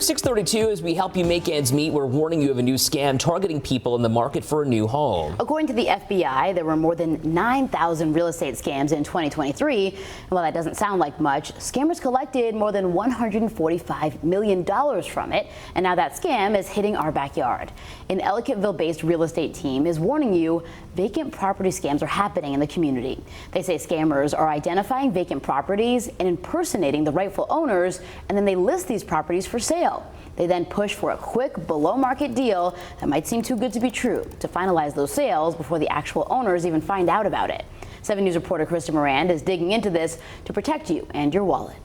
6:32 as we help you make ends meet. We're warning you of a new scam targeting people in the market for a new home. According to the FBI, there were more than 9,000 real estate scams in 2023. And while that doesn't sound like much, scammers collected more than $145 million from it. And now that scam is hitting our backyard. An Ellicottville-based real estate team is warning you vacant property scams are happening in the community. They say scammers are identifying vacant properties and impersonating the rightful owners, and then they list these properties for sale. They then push for a quick below-market deal that might seem too good to be true to finalize those sales before the actual owners even find out about it. 7 News reporter Krista Moran is digging into this to protect you and your wallet.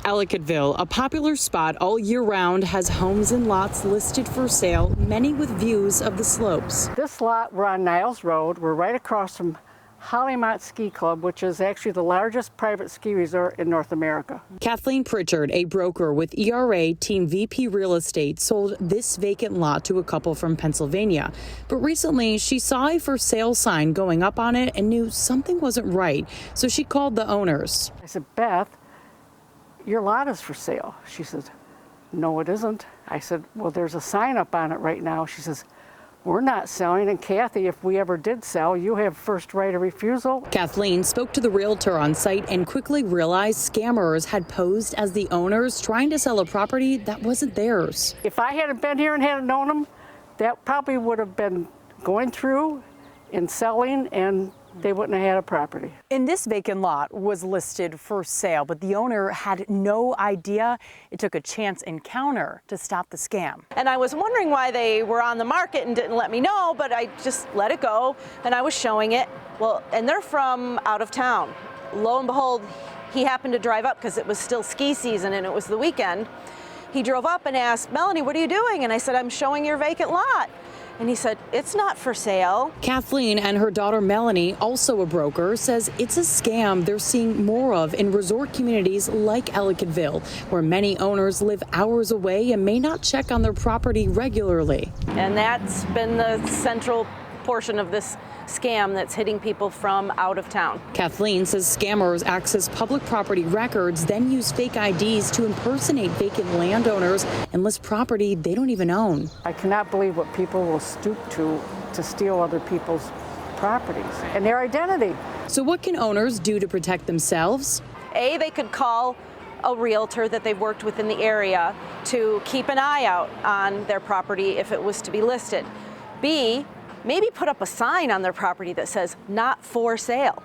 Ellicottville, a popular spot all year round, has homes and lots listed for sale, many with views of the slopes. This lot, we're on Niles Road. We're right across from Hollymont Ski Club, which is actually the largest private ski resort in North America. Kathleen Pritchard, a broker with ERA Team VP Real Estate, sold this vacant lot to a couple from Pennsylvania. But recently, she saw a for sale sign going up on it and knew something wasn't right. So she called the owners. I said, Beth, your lot is for sale. She says, no, it isn't. I said, well, there's a sign up on it right now. She says, we're not selling, and Kathy, if we ever did sell, you have first right of refusal. Kathleen spoke to the realtor on site and quickly realized scammers had posed as the owners trying to sell a property that wasn't theirs. If I hadn't been here and hadn't known them, that probably would have been going through and selling, and they wouldn't have had a property. And this vacant lot was listed for sale, but the owner had no idea. It took a chance encounter to stop the scam. And I was wondering why they were on the market and didn't let me know, but I just let it go and I was showing it. Well, and they're from out of town. Lo and behold, he happened to drive up because it was still ski season and it was the weekend. He drove up and asked, Melanie, what are you doing? And I said, I'm showing your vacant lot. And he said, it's not for sale. Kathleen and her daughter Melanie, also a broker, says it's a scam they're seeing more of in resort communities like Ellicottville, where many owners live hours away and may not check on their property regularly. And that's been the central portion of this scam that's hitting people from out of town. Kathleen says scammers access public property records, then use fake IDs to impersonate vacant landowners and list property they don't even own. I cannot believe what people will stoop to steal other people's properties and their identity. So what can owners do to protect themselves? They could call a realtor that they've worked with in the area to keep an eye out on their property if it was to be listed. B, maybe put up a sign on their property that says not for sale.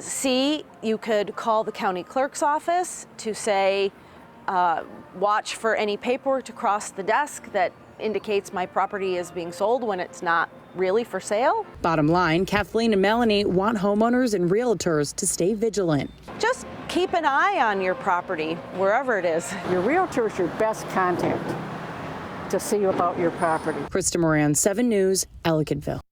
C, you could call the county clerk's office to say, watch for any paperwork to cross the desk that indicates my property is being sold when it's not really for sale. Bottom line, Kathleen and Melanie want homeowners and realtors to stay vigilant. Just keep an eye on your property, wherever it is. Your realtor is your best contact to see about your property. Krista Moran, 7 News, Ellicottville.